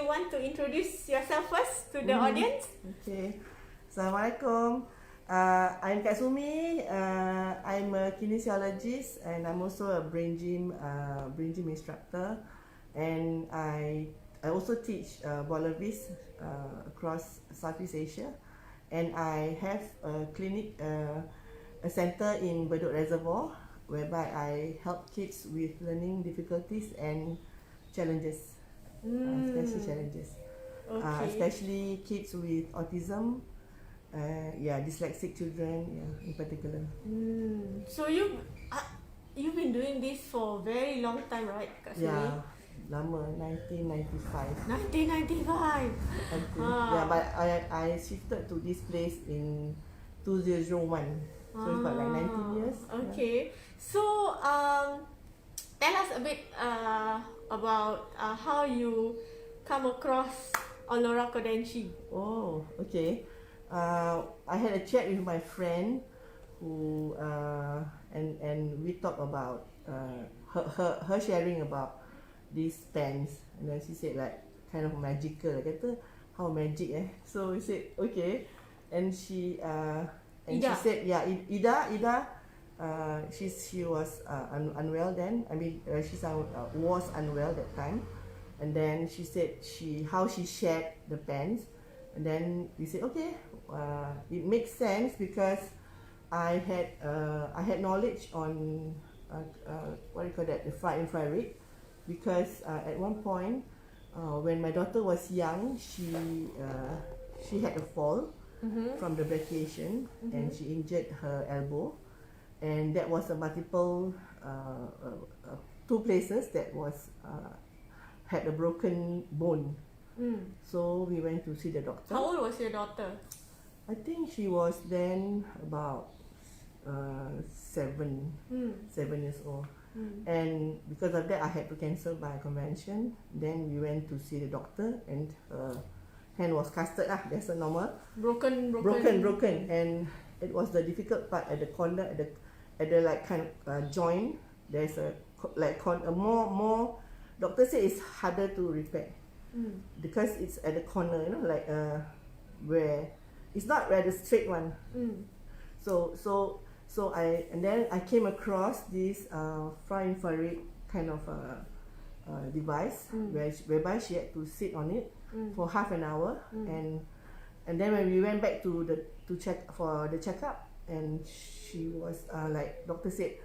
you want to introduce yourself first to the audience? Okay. Assalamualaikum. I'm Kak Sumi. I'm a kinesiologist and I'm also a brain gym instructor. And I also teach Bolavis across Southeast Asia. And I have a clinic, a center in Bedok Reservoir, whereby I help kids with learning difficulties and challenges, especially challenges. Okay. Especially kids with autism, dyslexic children, in particular. So you've been doing this for a very long time, right, Kak Sumi? Yeah, lama, 1995. 1995. But I shifted to this place in 2001. So it's about like 19 years. Okay. So tell us a bit about how you come across Aulora Kodenshi. Oh, okay. I had a chat with my friend who and we talked about her sharing about these pens, and then she said like kind of magical. I kata how magic So we said okay, and she said Ida she was unwell then. I mean was unwell that time, and then she said how she shared the pens, and then we said okay, it makes sense because I had knowledge on what do you call that, the infrared, because at one point when my daughter was young, she had a fall from the vacation, and she injured her elbow, and that was a multiple two places that was had a broken bone. So we went to see the doctor. How old was your daughter? I think she was then about 7 years old. And because of that, I had to cancel my convention. Then we went to see the doctor, and her hand was casted. That's a normal. Broken. And it was the difficult part at the corner, at the like kind of joint. There's a more. Doctor said it's harder to repair because it's at the corner, where it's not where the straight one. So I came across this infrared kind of device whereby she had to sit on it for half an hour, and then when we went back to check for the checkup, and she was doctor said,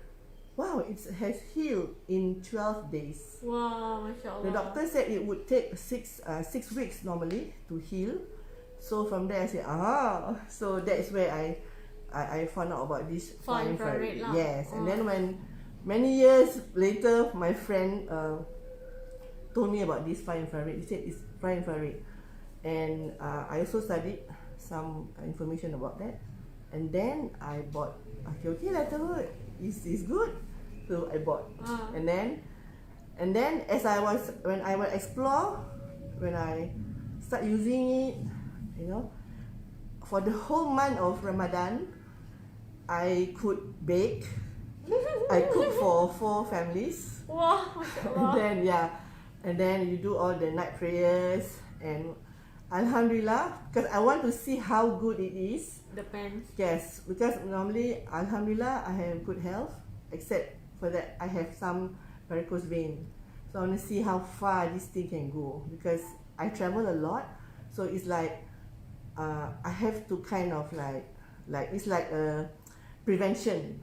wow, it has healed in 12 days. Wow, mashallah. The doctor said it would take 6 weeks normally to heal. So from there I said, so that's where I found out about this far infrared. Yes, and then when many years later, my friend told me about this far infrared. He said it's far infrared, and I also studied some information about that, and then I bought. Okay, that's good. It's good. So I bought, and then as when I will explore, when I start using it, for the whole month of Ramadan, I could bake. I cook for 4 families. Wow. And then you do all the night prayers, and Alhamdulillah, because I want to see how good it is. The pens. Yes, because normally Alhamdulillah I have good health, except for that I have some varicose vein. So I want to see how far this thing can go, because I travel a lot, so it's like I have to kind of like it's like a prevention.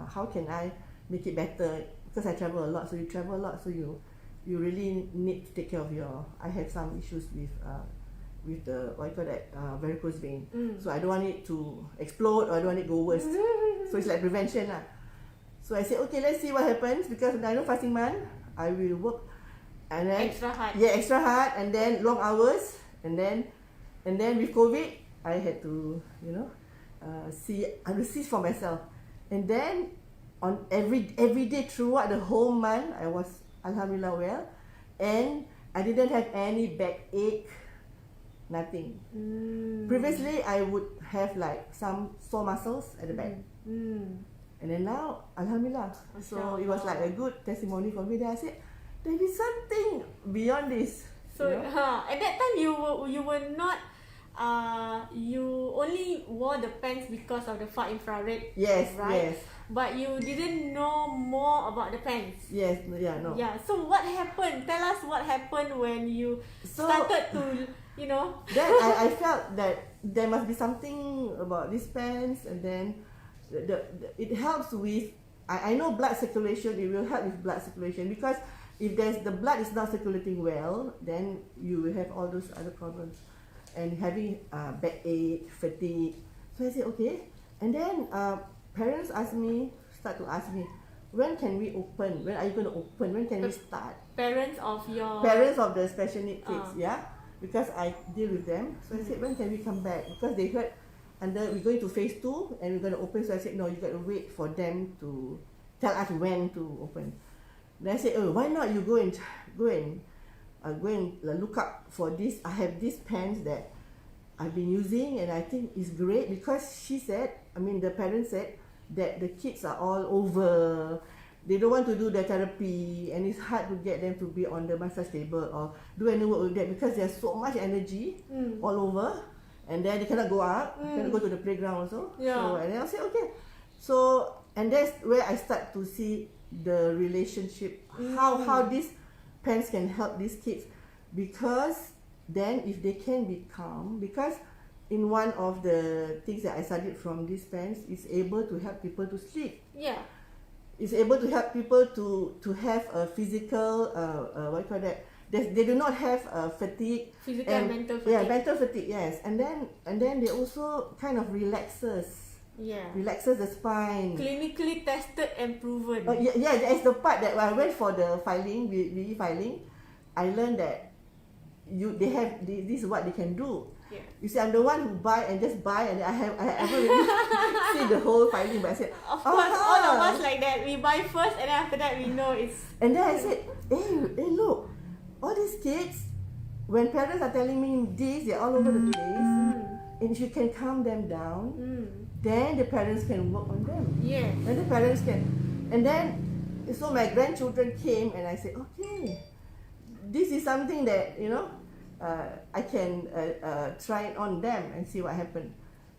How can I make it better? Because I travel a lot, so you travel a lot, so you really need to take care of I have some issues with the what you call that, varicose vein. So I don't want it to explode, or I don't want it to go worse. So it's like prevention lah. So I said, okay, let's see what happens, because I know fasting month, I will work, and then extra hard. Yeah, extra hard, and then long hours, and then with COVID, I had to see for myself, and then on every day throughout the whole month, I was Alhamdulillah well, and I didn't have any backache, nothing. Previously, I would have like some sore muscles at the back, and then now Alhamdulillah. So it was like a good testimony for me. Then I said, there is something beyond this. So at that time you were not you only wore the pants because of the far infrared. Yes, right? yes. But you didn't know more about the pants. Yes, yeah, no. Yeah. So what happened? Tell us what happened when you started to, Then I felt that there must be something about these pants, and then it helps with. I know blood circulation. It will help with blood circulation, because if the blood is not circulating well, then you will have all those other problems, and having backache, fatigue. So I said okay, and then parents start to ask me, when can we open? When are you going to open? When can we start? Parents of the special need kids, yeah, because I deal with them. So I said, when can we come back? Because they heard we're going to phase 2 and we're going to open. So I said, no, you got to wait for them to tell us when to open. Then I said, oh, why not you go and look up for this. I have these pens that I've been using, and I think it's great, because the parents said that the kids are all over. They don't want to do the therapy, and it's hard to get them to be on the massage table or do any work with that, because there's so much energy all over, and then they cannot go out, cannot go to the playground also. Yeah. So, and then I'll say okay. So, and that's where I start to see the relationship, how these pens can help these kids, because then if they can be calm, because in one of the things that I studied from these pens, it's able to help people to sleep. Yeah. It's able to help people to have a physical what you call that? They do not have fatigue. Physical and mental fatigue. Yeah, mental fatigue. Yes, and then they also kind of relaxes the spine. Clinically tested and proven. Yeah, that's the part that when I went for the filing, VE filing, I learned that this is what they can do. Yeah. You see, I'm the one who buy, and I haven't really see the whole filing, but I said, of course, all of us like that. We buy first, and then after that we know it's. And then I said, hey, look, all these kids, when parents are telling me this, they're all over the place, and if you can calm them down, then the parents can work on them. Yeah. And the parents can, and then so my grandchildren came, and I said, okay, this is something that I can try it on them and see what happens.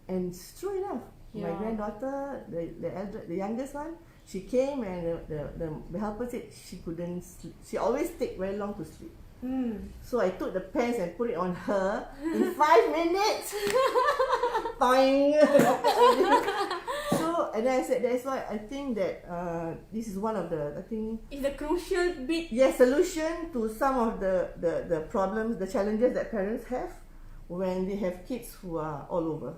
And true enough, my granddaughter, the youngest one, she came, and the helper said she couldn't sleep. She always take very long to sleep. So I took the pens and put it on her in 5 minutes. Boing. So, and then I said, that's why I think that this is one of the, it's the crucial bit. Yes, solution to some of the problems, the challenges that parents have when they have kids who are all over.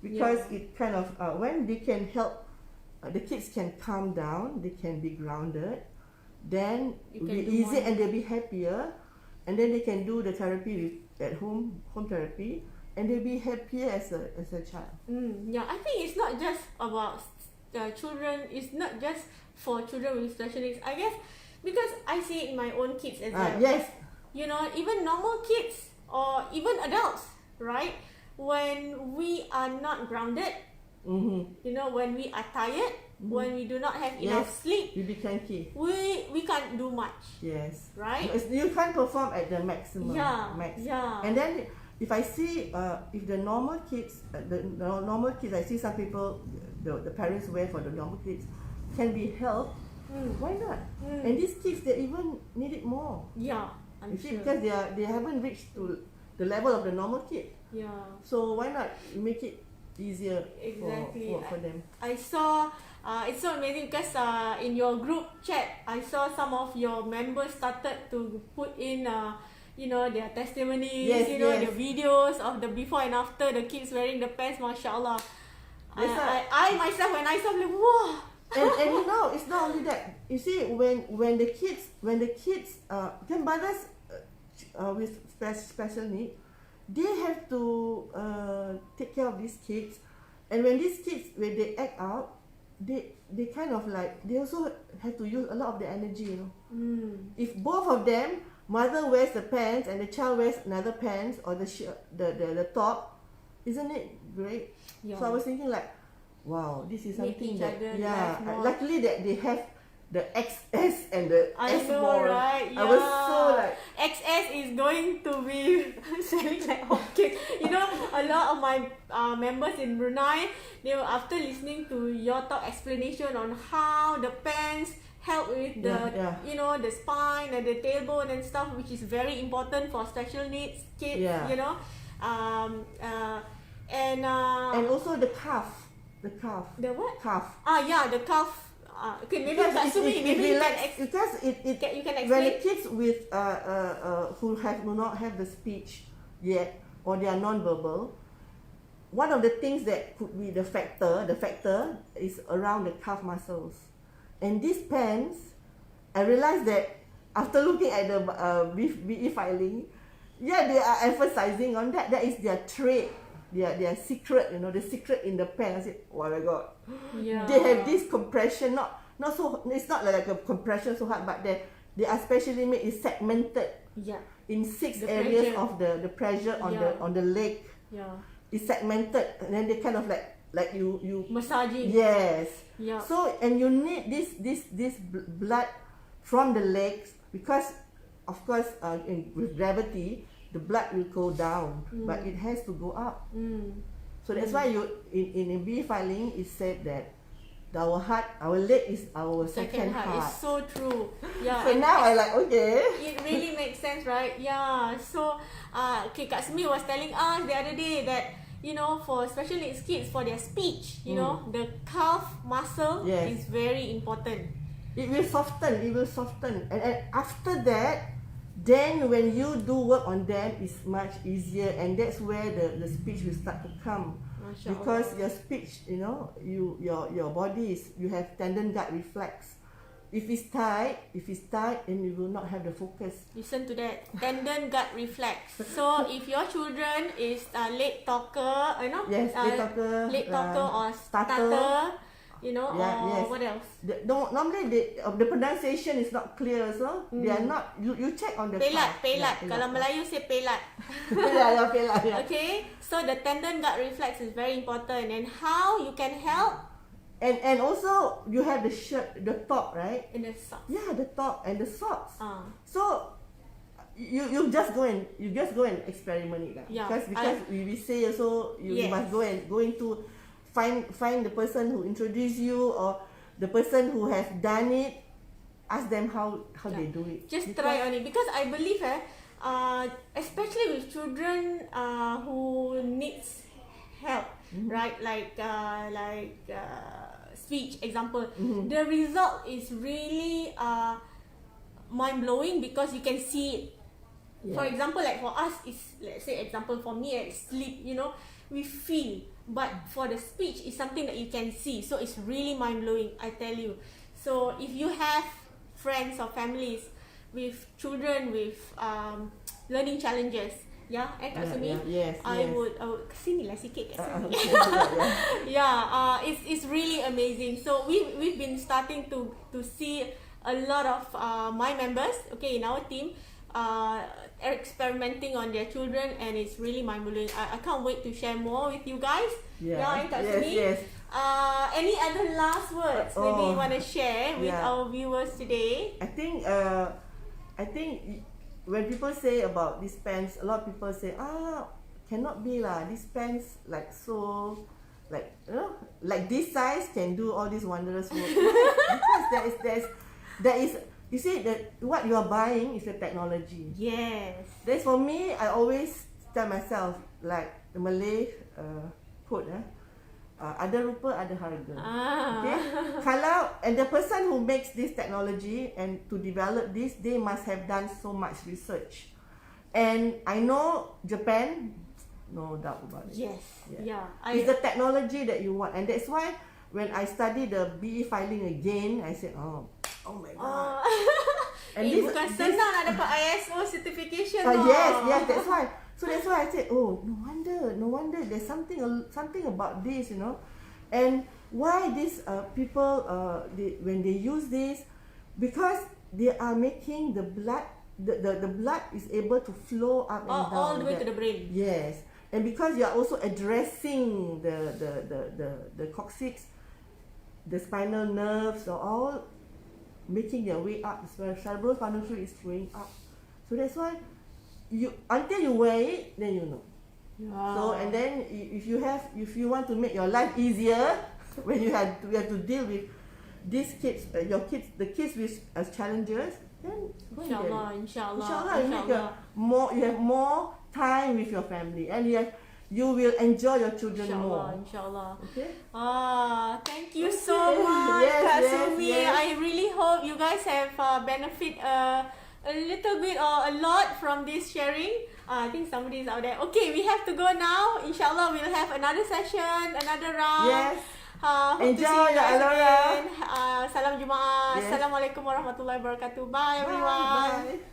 Because it kind of, when they can help, the kids can calm down, they can be grounded, then it will be easy, and they'll be happier, and then they can do the therapy at home therapy, and they'll be happier as a child. Yeah, I think it's not just about children. It's not just for children with special needs. I guess because I see it in my own kids as well. Yes. Even normal kids or even adults, right? When we are not grounded, when we are tired, when we do not have enough sleep, we be cranky. We can't do much. Yes. Right? You can't perform at the maximum. Yeah. And then if I see if the normal kids, I see some people, the parents wear for the normal kids can be helped. Why not? And these kids, they even need it more. Yeah, I'm sure. Because they haven't reached to the level of the normal kid. Yeah. So why not make it easier for them? I saw. It's so amazing because in your group chat, I saw some of your members started to put in their testimonies, their videos of the before and after the kids wearing the pants. MashaAllah. I myself, when I saw, I'm like, wow. and it's not only that. You see, when the kids then mothers with special need, they have to take care of these kids, and when these kids, when they act out, they kind of like, they also have to use a lot of their energy. If both of them, mother wears the pants and the child wears another pants or the top, isn't it great? Yeah. So I was thinking like, wow, this is something that luckily that they have the XS and the I S know, ball. right? I was so like, XS is going to be selling like hotcakes. You know, a lot of my members in Brunei, they were after listening to your talk explanation on how the pants help with the you know, the spine and the tailbone and stuff, which is very important for special needs kids. Yeah. You know, and also the calf. The what? Calf. Yeah, the calf. Okay, maybe Because Katsumi, maybe you can because you can explain. when the kids with who do not have the speech yet, or they are non-verbal, one of the things that could be the factor is around the calf muscles. And these pants, I realized that after looking at the BE filing, they are emphasizing on that. That is their trait, their secret, you know, the secret in the pants. I said, oh my god, they have this compression, not so, it's not like a compression so hard, but they are specially made, is segmented in 6 areas of the pressure on the leg. It's segmented, and then they kind of like you massaging. Yes. So, and you need this blood from the legs, because of course with gravity the blood will go down, but it has to go up. So that's why you in BE filing it said that our leg is our second heart. It's so true. So now I like, okay, it really makes sense, right? So okay, Kak Sumi was telling us the other day that, you know, for special needs kids, for their speech, you know, the calf muscle is very important. It will soften, and after that, then when you do work on them, it's much easier, and that's where the speech will start to come. Because your speech, you know, your body is, you have tendon gut reflex. If it's tight, then you will not have the focus. Listen to that, tendon gut reflex. So if your children is late talker, you know, late talker or stutter, you know, or what else? Normally the pronunciation is not clear, so they are not. You check on the pelat. Kalau Melayu say pelat. pelat. Okay, so the tendon gut reflex is very important, and how you can help. And also you have the shirt, the top, right? And the socks. Yeah, the top and the socks. So you just go and experiment it, because we say also you must go into find the person who introduced you, or the person who has done it. Ask them how they do it. Just try on it, because I believe especially with children who needs help, right? Like speech example, the result is really mind-blowing, because you can see it. For example, like for us, is, let's say example for me, sleep, you know, we feel, but for the speech is something that you can see, so it's really mind-blowing, I tell you. So if you have friends or families with children with learning challenges, Kak Sumi, I would sinilah sikit Kak Sumi. It's really amazing. So we've been starting to see a lot of my members, okay, in our team, experimenting on their children, and it's really mind-blowing. I can't wait to share more with you guys. And Kak Sumi, any other last words maybe you want to share with our viewers today? I think when people say about these pants, a lot of people say, cannot be lah, these pants like so, like, you know, like this size can do all this wondrous work. Because there is you see that what you are buying is the technology. Yes. That's for me. I always tell myself, like the Malay quote, ada rupa ada harga. Okay. Kalau, and the person who makes this technology and to develop this, they must have done so much research. And I know Japan, no doubt about it. Yes. It's the technology that you want, and that's why when I study the BE filing again, I said, oh my god. And bukan senang nak dapat ISO certification. Yes, that's why. So that's why I said, oh, no wonder there's something about this, you know. And why these people when they use this, because they are making the blood, the blood is able to flow up and down all the way to the brain. Yes. And because you are also addressing the coccyx, the spinal nerves, or all making their way up as well. Cerebral spinal fluid is going up. So that's why until you wear it, then you know. Wow. So and then if you want to make your life easier when you have to deal with these kids, the kids with challenges, then Inshallah, you have more time with your family, and you will enjoy your children more. Inshallah. Okay. Thank you so much, Kak Sumi. Yes. I really hope you guys have benefit a little bit or a lot from this sharing. I think somebody is out there. Okay, we have to go now. Inshallah, we'll have another session, another round. Yes. Hope Enjoy to see you guys Aulora. again. Salam Jumaat. Yes. Assalamualaikum warahmatullahi wabarakatuh. Bye everyone. Bye.